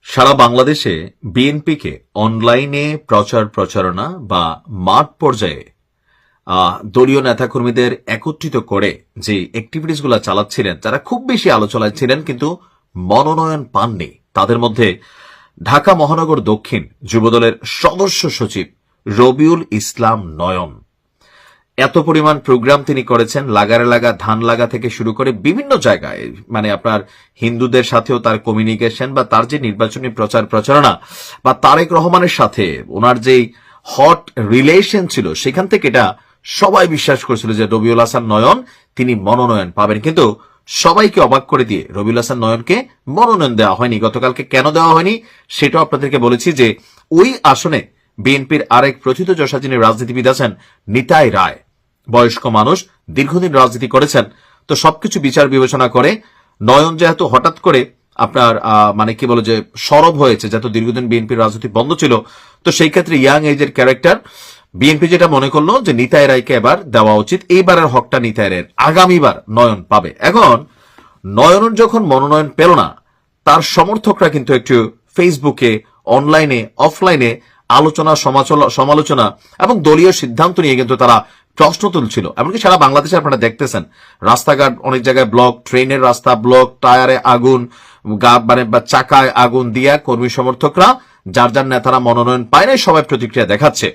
সারা বাংলাদেশে বিএনপিকে অনলাইনে প্রচার প্রচারণা বা মাঠ পর্যায়ে দলীয় নেতাকর্মীদের একত্রিত করে যে অ্যাক্টিভিটিস গুলা চালাচ্ছিলেন, যারা খুব বেশি আলোচনায় ছিলেন কিন্তু মনোনয়ন পাননি, তাদের মধ্যে ঢাকা মহানগর দক্ষিণ যুবদলের সদস্য সচিব রবিউল ইসলাম নয়ন। এত পরিমাণ প্রোগ্রাম তিনি করেছেন, লাগারে লাগা ধান লাগা থেকে শুরু করে বিভিন্ন জায়গায়, মানে আপনার হিন্দুদের সাথেও তার কমিউনিকেশন বা তার যে নির্বাচনী প্রচার প্রচারণা বা তারেক রহমানের সাথে ওনার যে হট রিলেশন ছিল, সেখান থেকে এটা সবাই বিশ্বাস করেছিল যে রবিউল হাসান নয়ন তিনি মনোনয়ন পাবেন। কিন্তু সবাইকে অবাক করে দিয়ে রবিউল হাসান নয়নকে মনোনয়ন দেওয়া হয়নি। গতকালকে কেন দেওয়া হয়নি সেটাও আপনাদেরকে বলেছি যে ওই আসনে বিএনপির আরেক প্রথিতযশা যিনি রাজনীতিবিদ আছেন নিতাই রায়, বয়স্ক মানুষ, দীর্ঘদিন রাজনীতি করেছেন, তো সবকিছু বিচার বিবেচনা করে নয়ন যেহেতু হঠাৎ করে আপনার মানে কি বলে যে সরব হয়েছে, যেহেতু দীর্ঘদিন বিএনপির রাজনীতি বন্ধ ছিল, তো সেই ক্ষেত্রে ইয়াং এজের ক্যারেক্টার বিএনপি যেটা মনে করলো যে নিতাই রায়কে এবার দেওয়া উচিত, এইবারের হকটা নিতাই রায়ের, আগামীবার নয়ন পাবে। এখন নয়ন যখন মনোনয়ন পেল না, তার সমর্থকরা কিন্তু একটু ফেসবুকে, অনলাইনে, অফলাইনে আলোচনা, সমালোচনা এবং দলীয় সিদ্ধান্ত নিয়ে কিন্তু তারা প্রশ্ন তুলছিল। এমনকি সারা বাংলাদেশে আপনারা দেখতেছেন রাস্তাঘাট অনেক জায়গায় ব্লক, ট্রেনের রাস্তা ব্লক, টায়ারে আগুন, মানে চাকায় আগুন দিয়া কর্মী সমর্থকরা যার যার নেতারা মনোনয়ন পায় নাই সবাই প্রতিক্রিয়া দেখাচ্ছে।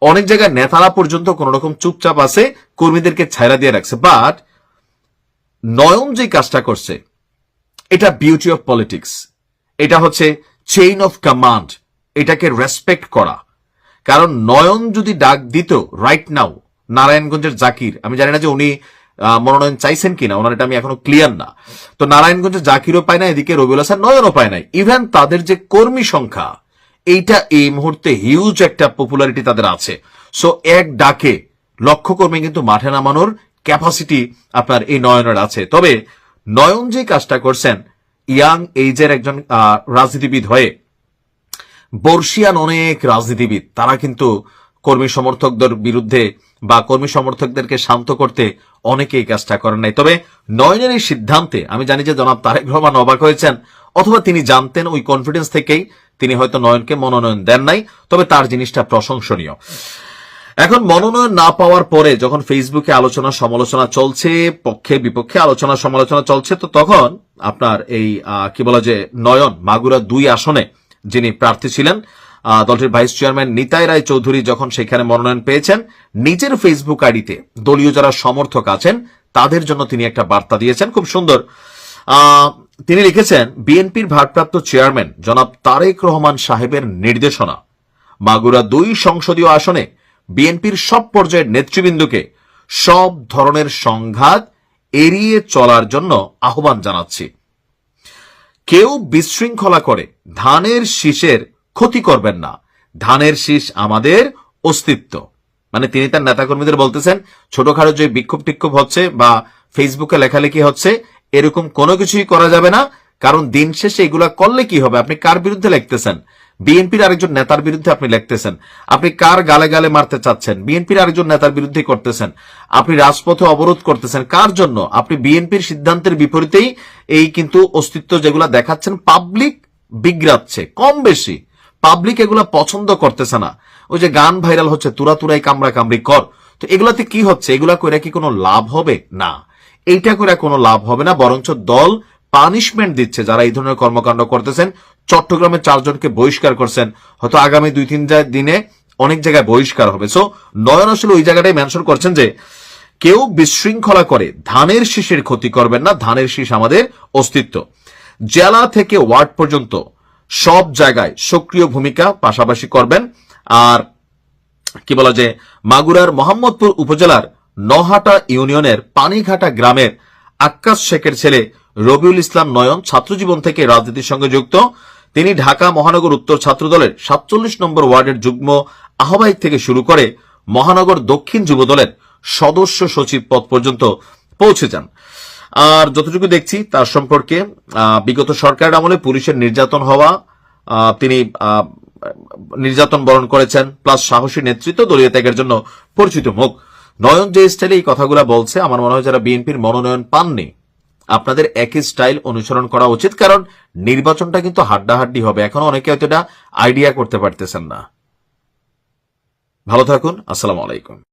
অনেক জায়গায় নেতারা পর্যন্ত কোন রকম চুপচাপ আছে, কর্মীদেরকে ছাইরা দিয়ে রাখছে। বাট নয়ন যে কাজটা করছে, এটা বিউটি অফ পলিটিক্স, এটা হচ্ছে চেইন অফ কমান্ড, এটাকে রেসপেক্ট করা। কারণ নয়ন যদি ডাক দিত রাইট নাও নারায়ণগঞ্জের জাকির, আমি জানি না যে উনি মনোনয়ন চাইছেন কিনা, ওনার এটা আমি এখনো ক্লিয়ার না, তো নারায়ণগঞ্জের জাকিরও পায় না, এদিকে রবিউল হাসান নয়নও পায় নাই। ইভেন তাদের যে কর্মী সংখ্যা, এইটা এই মুহূর্তে হিউজ একটা পপুলারিটি তাদের আছে। সো এক ডাকে লক্ষ কর্মী কিন্তু মাঠে নামানোর ক্যাপাসিটি আপনার এই নয়নের আছে। তবে নয়ন যে কাজটা করছেন, ইয়াং এইজের একজন রাজনীতিবিদ হয়ে, বর্ষিয়ান অনেক রাজনীতিবিদ তারা কিন্তু কর্মী সমর্থকদের বিরুদ্ধে বা কর্মী সমর্থকদেরকে শান্ত করতে অনেকে এই কাজটা করেন নাই। তবে নয়নের এই সিদ্ধান্তে আমি জানি যে জনাব তারেক রহমান অবাক হয়েছেন, অথবা তিনি জানতেন, ওই কনফিডেন্স থেকেই তিনি হয়তো নয়নকে মনোনয়ন দেন নাই। তবে তার জিনিসটা প্রশংসনীয়। এখন মনোনয়ন না পাওয়ার পরে যখন ফেসবুকে আলোচনা সমালোচনা চলছে, পক্ষে বিপক্ষে আলোচনা সমালোচনা চলছে, তো তখন আপনার এই কি বলা যে নয়ন মাগুরা 2 আসনে যিনি প্রার্থী ছিলেন, দলটির ভাইস চেয়ারম্যান নিতাই রায় চৌধুরী যখন সেখানে মনোনয়ন পেয়েছেন, নিজের ফেসবুক আইডিতে দলীয় যারা সমর্থক আছেন তাদের জন্য তিনি একটা বার্তা দিয়েছেন, খুব সুন্দর। তিনি লিখেছেন, বিএনপির ভারপ্রাপ্ত চেয়ারম্যান জনাব তারেক রহমান সাহেবের নির্দেশনা মাগুরা 2 সংসদীয় আসনে বিএনপির সব পর্যায়ের নেতৃবৃন্দকে সব ধরনের সংঘাত এড়িয়ে চলার জন্য আহ্বান জানাচ্ছি। কেউ বিশৃঙ্খলা করে ধানের শীষের ক্ষতি করবেন না, ধানের শীষ আমাদের অস্তিত্ব। মানে তিনি তার নেতাকর্মীদের বলতেছেন, ছোটখাটো যে বিক্ষোভ টিক্ষোভ হচ্ছে বা ফেসবুকে লেখালেখি হচ্ছে, এরকম কোনো কিছুই করা যাবে না। কারণ দিন শেষে এগুলা করলে কি হবে? আপনি কার বিরুদ্ধে লিখতেছেন? বিএনপির আরেকজন নেতার বিরুদ্ধে আপনি লিখতেছেন। আপনি কার গালে গালে মারতে চাচ্ছেন? বিএনপির আরেকজন নেতার বিরুদ্ধে করতেছেন। আপনি রাজপথে অবরোধ করতেছেন কার জন্য? আপনি বিএনপির সিদ্ধান্তের বিপরীতেই এই কিন্তু অস্তিত্ব যেগুলা দেখাচ্ছেন, পাবলিক বিগড়াচ্ছে কম বেশি, পাবলিক এগুলা পছন্দ করতেছে না। ওই যে গান ভাইরাল হচ্ছে, তুরা তুরাই কামড়া কামড়ি কর, তো এগুলাতে কি হচ্ছে? এগুলা করে কি কোনো লাভ হবে? না, এইটা করে কোনো লাভ হবে না, বরঞ্চ দল পানিশমেন্ট দিচ্ছে যারা এই ধরনের কর্মকাণ্ড করতেছেন। চট্টগ্রামে 4 জনকে বহিষ্কার করছেন, হয়তো আগামী 2-3 দিনে অনেক জায়গায় বহিষ্কার হবে। সো নয়ন আসলে ওই জায়গাটাই মেনশন করছেন যে কেউ বিশৃঙ্খলা করে ধানের শীষের ক্ষতি করবেন না, ধানের শীষ আমাদের অস্তিত্ব। জেলা থেকে ওয়ার্ড পর্যন্ত সব জায়গায় সক্রিয় ভূমিকা পাশাপাশি করবেন। আর কি বলা যে মাগুরার মোহাম্মদপুর উপজেলার নহাটা ইউনিয়নের পানিঘাটা গ্রামের আক্কাস শেখের ছেলে রবিউল ইসলাম নয়ন ছাত্রজীবন থেকে রাজনীতির সঙ্গে যুক্ত। তিনি ঢাকা মহানগর উত্তর ছাত্রদলের 47 নম্বর ওয়ার্ডের যুগ্ম আহ্বায়ক থেকে শুরু করে মহানগর দক্ষিণ যুবদলের সদস্য সচিব পদ পর্যন্ত পৌঁছে যান। আর যতটুকু দেখছি তার সম্পর্কে বিগত সরকারের আমলে পুলিশের নির্যাতন হওয়া, তিনি নির্যাতন বরণ করেছেন, প্লাস সাহসী নেতৃত্ব, দলীয় ত্যাগের জন্য পরিচিত মুখ। নয়ন যে স্টাইলে এই কথাগুলো বলছে, আমার মনে হয় যারা বিএনপির মনোনয়ন পাননি আপনাদের একই স্টাইল অনুসরণ করা উচিত, কারণ নির্বাচনটা কিন্তু হাড্ডাহাড্ডি হবে। এখন অনেকে হয়তো এটা আইডিয়া করতে পারতেছেন না। ভালো থাকুন। আসসালামু আলাইকুম।